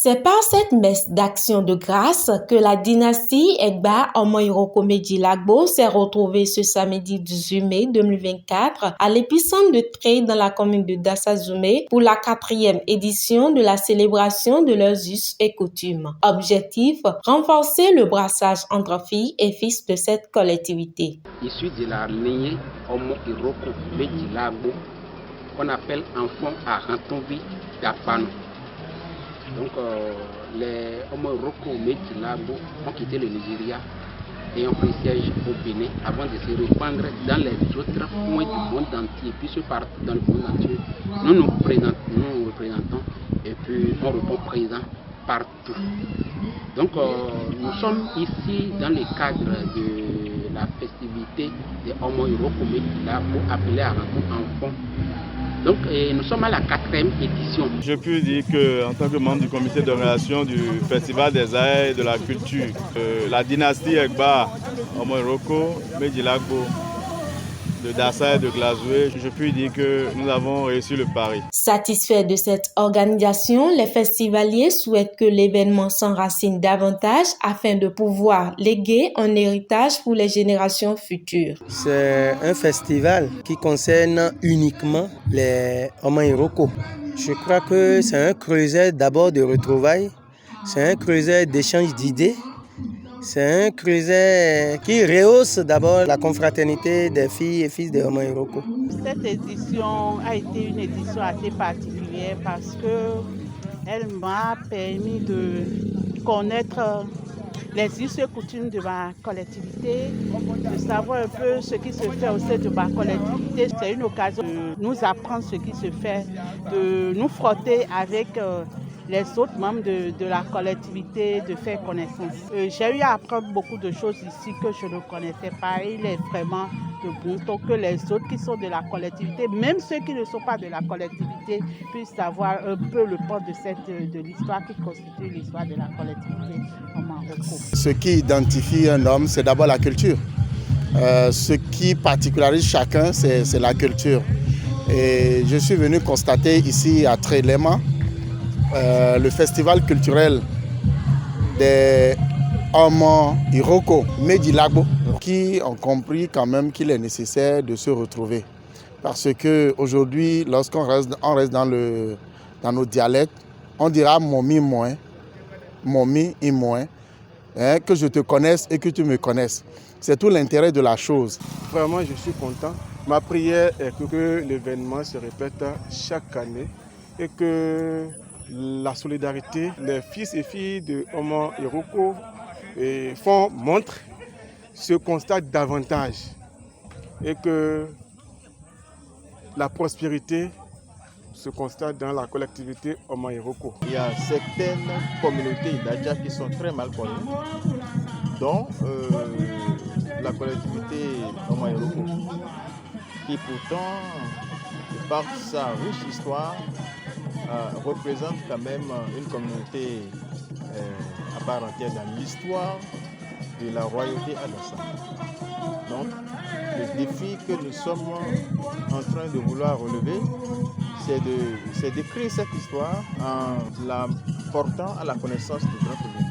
C'est par cette messe d'action de grâce que la dynastie Egba Omoiroko-Medjilagbo s'est retrouvée ce samedi 18 mai 2024 à l'épicentre de Tré dans la commune de Dassazoumé pour la 4e édition de la célébration de leurs us et coutumes. Objectif, renforcer le brassage entre filles et fils de cette collectivité. Issu de la lignée Omoiroko-Medjilagbo, qu'on appelle enfant à Rantombi d'Apano. Donc les Omoiroko-Medjilagbo ont quitté le Nigeria et ont pris siège au Bénin avant de se répandre dans les autres coins du monde entier, puisque partout dans le monde entier, nous nous représentons et puis on répond présent partout. Donc nous sommes ici dans le cadre de la festivité des Omoiroko-Medjilagbo appelée à rencontre enfant. Donc nous sommes à la 4e édition. Je peux dire qu'en tant que membre du comité d'organisation du Festival des Arts et de la Culture, la dynastie Egba Omoiroko-Medjilagbo de Dassa et de Glazoué, je peux dire que nous avons réussi le pari. Satisfaits de cette organisation, les festivaliers souhaitent que l'événement s'enracine davantage afin de pouvoir léguer un héritage pour les générations futures. C'est un festival qui concerne uniquement les Omoiroko. Je crois que c'est un creuset d'abord de retrouvailles, c'est un creuset d'échange d'idées. C'est un creuset qui rehausse d'abord la confraternité des filles et fils des Omoiroko. Cette édition a été une édition assez particulière parce qu'elle m'a permis de connaître les us et coutumes de ma collectivité, de savoir un peu ce qui se fait au sein de ma collectivité. C'est une occasion de nous apprendre ce qui se fait, de nous frotter avec les autres membres de la collectivité, de faire connaissance. J'ai eu à apprendre beaucoup de choses ici que je ne connaissais pas. Il est vraiment de bon ton que les autres qui sont de la collectivité, même ceux qui ne sont pas de la collectivité, puissent savoir un peu le port de l'histoire qui constitue l'histoire de la collectivité au Maroc. Ce qui identifie un homme, c'est d'abord la culture. Ce qui particularise chacun, c'est la culture. Et je suis venu constater ici à Trélema, le festival culturel des Omoiroko-Medjilagbo qui ont compris quand même qu'il est nécessaire de se retrouver. Parce qu'aujourd'hui, lorsqu'on reste dans nos dialectes, on dira momi moins, momi et moins, que je te connaisse et que tu me connaisses. C'est tout l'intérêt de la chose. Vraiment, je suis content. Ma prière est que l'événement se répète chaque année et que la solidarité, les fils et filles de Omoiroko montrent, se constate davantage et que la prospérité se constate dans la collectivité Omoiroko. Il y a certaines communautés d'Adja qui sont très mal connues, dont la collectivité Omoiroko, qui pourtant, par sa riche histoire, représente quand même une communauté à part entière dans l'histoire de la royauté à Dassa. Donc, le défi que nous sommes en train de vouloir relever, c'est d'écrire cette histoire en la portant à la connaissance du grand public.